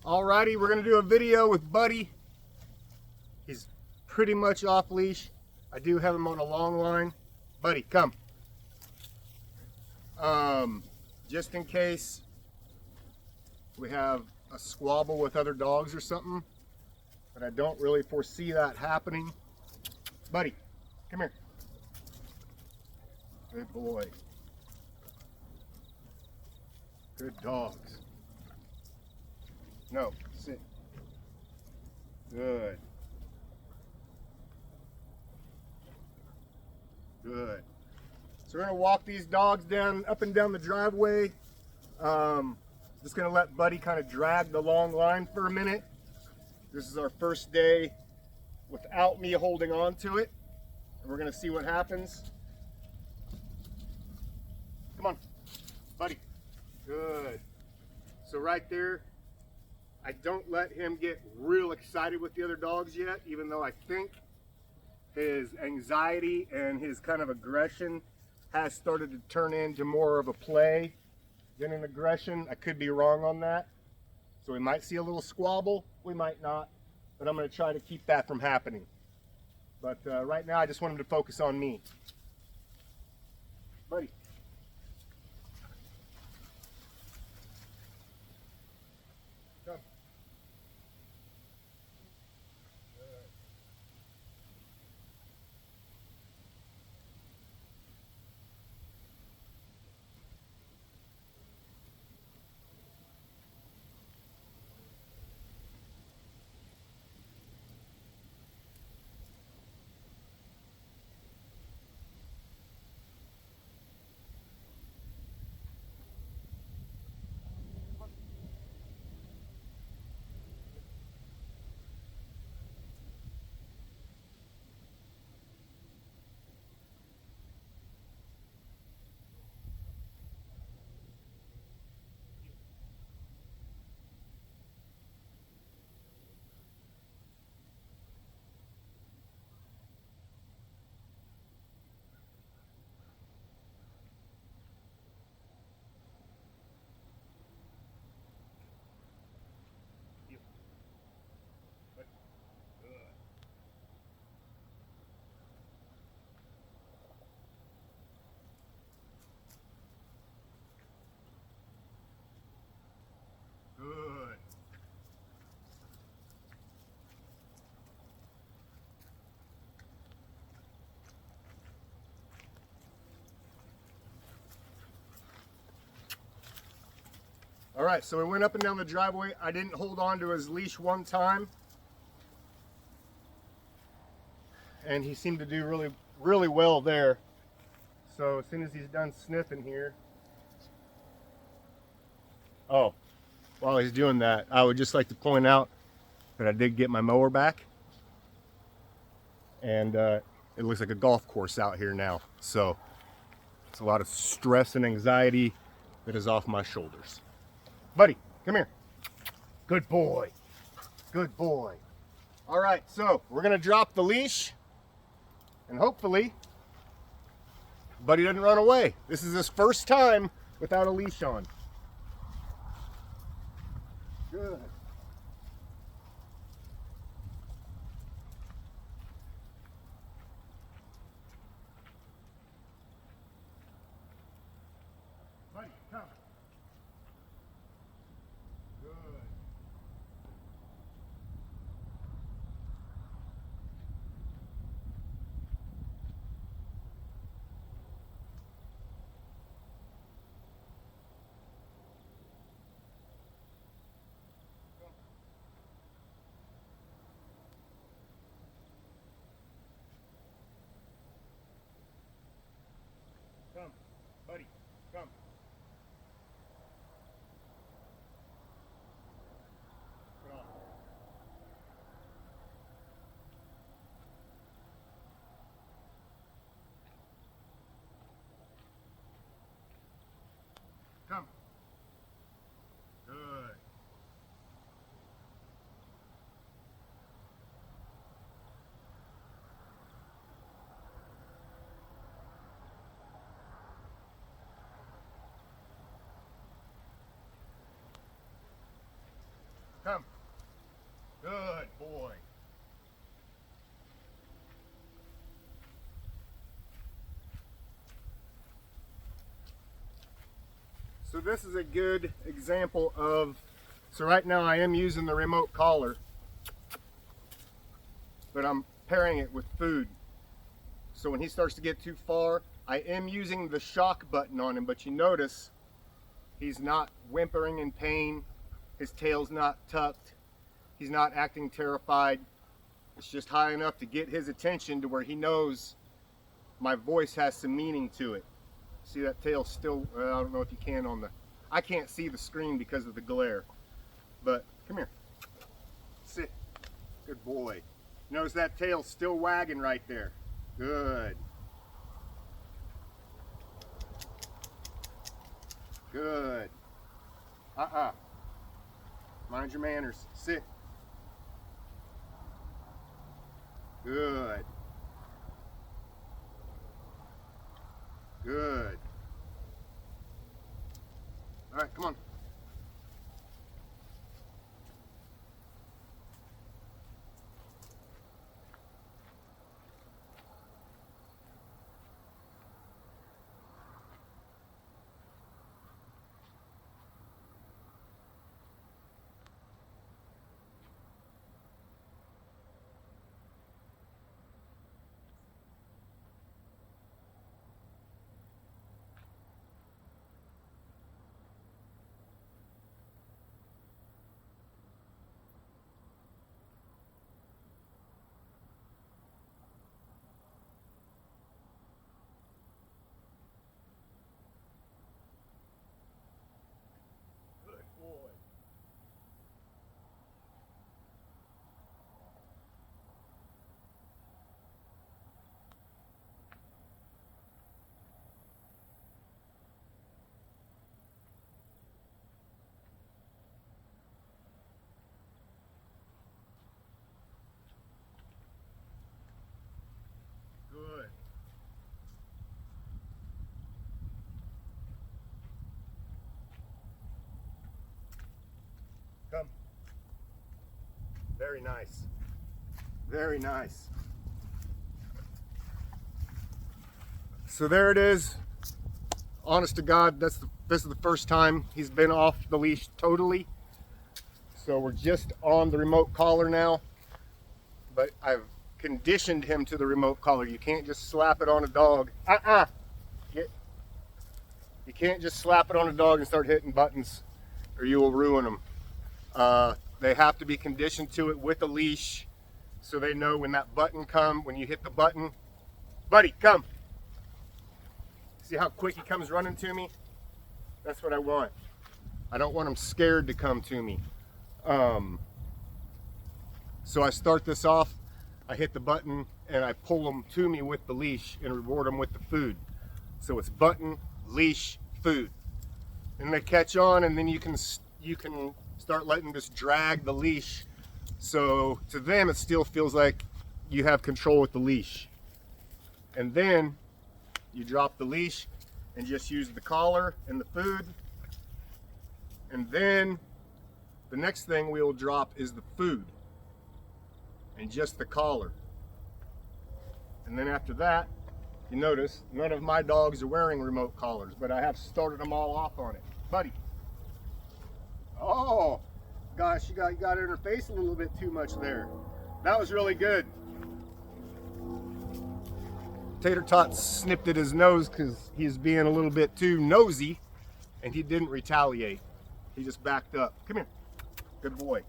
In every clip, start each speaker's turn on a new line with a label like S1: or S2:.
S1: Alrighty, we're gonna do a video with Buddy. He's pretty much off leash. I do have him on a long line. Buddy, come. Just in case we have a squabble with other dogs or something, but I don't really foresee that happening. Buddy, come here. Good boy. Good dogs. No, sit. Good. Good. So we're gonna walk these dogs up and down the driveway. Just gonna let Buddy kind of drag the long line for a minute. This is our first day without me holding on to it. And we're gonna see what happens. Come on, Buddy. Good. So right there, I don't let him get real excited with the other dogs yet, even though I think his anxiety and his kind of aggression has started to turn into more of a play than an aggression. I could be wrong on that. So we might see a little squabble, we might not, but I'm gonna try to keep that from happening. But right now I just want him to focus on me. Buddy. Come. Good. All right, so we went up and down the driveway. I didn't hold on to his leash one time, and he seemed to do really well there. So as soon as he's done sniffing here, oh, while he's doing that, I would just like to point out that I did get my mower back, and it looks like a golf course out here now. So it's a lot of stress and anxiety that is off my shoulders. Buddy, come here. Good boy. Good boy. All right, so we're gonna drop the leash, and hopefully Buddy doesn't run away. This is his first time without a leash on. Good. Buddy, come. Good. Come. Good boy. So this is a good example of, so right now I am using the remote collar, but I'm pairing it with food. So when he starts to get too far, I am using the shock button on him, but you notice he's not whimpering in pain. His tail's not tucked. He's not acting terrified. It's just high enough to get his attention to where he knows my voice has some meaning to it. See that tail still, I don't know if you can on the, I can't see the screen because of the glare, but come here, sit, good boy. Notice that tail's still wagging right there, good. Good. Mind your manners, sit. Good. Good. All right, come on. Good boy. Good. Come. Very nice. Very nice. So there it is. Honest to God, this is the first time he's been off the leash totally. So we're just on the remote collar now. But I've conditioned him to the remote collar. You can't just slap it on a dog. You can't just slap it on a dog and start hitting buttons, or you will ruin them. They have to be conditioned to it with a leash, so they know when that button comes, when you hit the button, buddy, come. See how quick he comes running to me? That's what I want. I don't want him scared to come to me. So I start this off, I hit the button, and I pull them to me with the leash and reward them with the food. So it's button, leash, food. And they catch on, and then you can start letting this drag the leash. So to them, it still feels like you have control with the leash. And then you drop the leash and just use the collar and the food. And then the next thing we will drop is the food and just the collar. And then after that, you notice none of my dogs are wearing remote collars, but I have started them all off on it. Buddy. Oh, gosh, you got in her face a little bit too much there. That was really good. Tater Tot snipped at his nose because he's being a little bit too nosy, and he didn't retaliate. He just backed up. Come here. Good boy.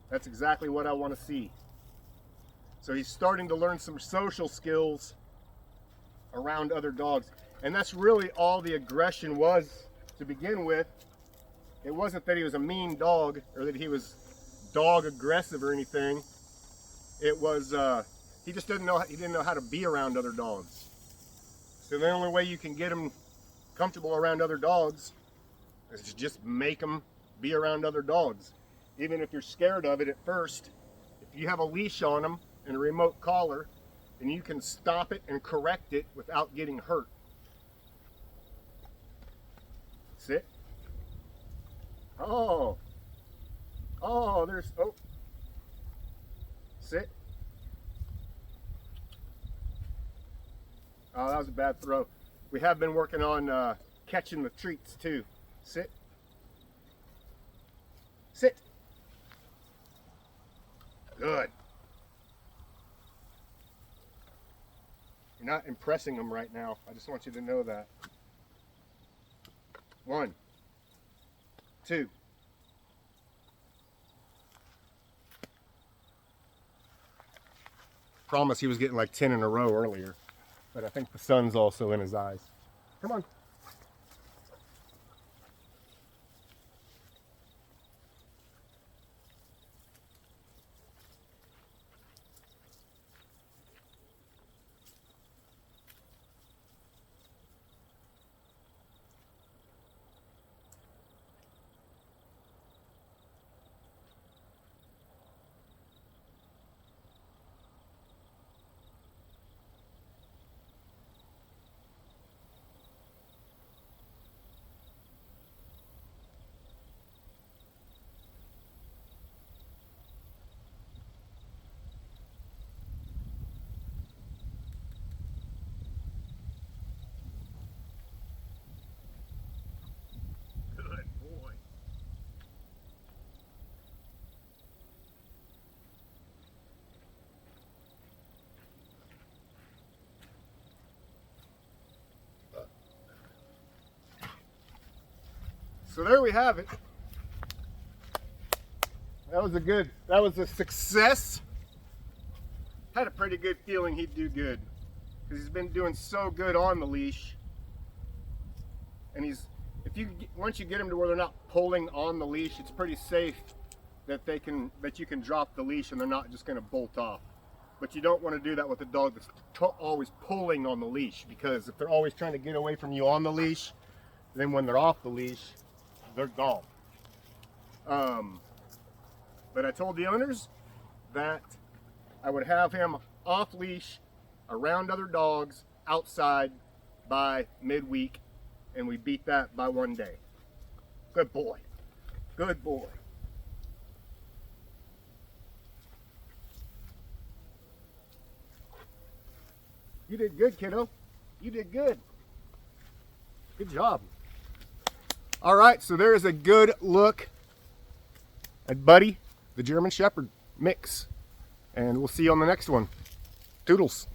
S1: That's exactly what I want to see. So he's starting to learn some social skills around other dogs. And that's really all the aggression was to begin with. It wasn't that he was a mean dog or that he was dog aggressive or anything. It was, he just didn't know how to be around other dogs. So the only way you can get him comfortable around other dogs is to just make him be around other dogs. Even if you're scared of it at first, if you have a leash on him and a remote collar, then you can stop it and correct it without getting hurt. Sit. Oh, Oh, there's, oh. Sit. Oh, that was a bad throw. We have been working on catching the treats too. Sit. Sit. Good. You're not impressing them right now. I just want you to know that. 1, 2. Promise he was getting like 10 in a row earlier, but I think the sun's also in his eyes. Come on. So there we have it. That was a success. Had a pretty good feeling he'd do good because he's been doing so good on the leash. And once you get him to where they're not pulling on the leash, it's pretty safe that you can drop the leash and they're not just going to bolt off. But you don't want to do that with a dog that's always pulling on the leash, because if they're always trying to get away from you on the leash, then when they're off the leash, they're gone. But I told the owners that I would have him off leash around other dogs outside by midweek, and we beat that by 1 day. Good boy. Good boy. You did good, kiddo. You did good. Good job. All right, so there is a good look at Buddy, the German Shepherd mix. And we'll see you on the next one. Toodles.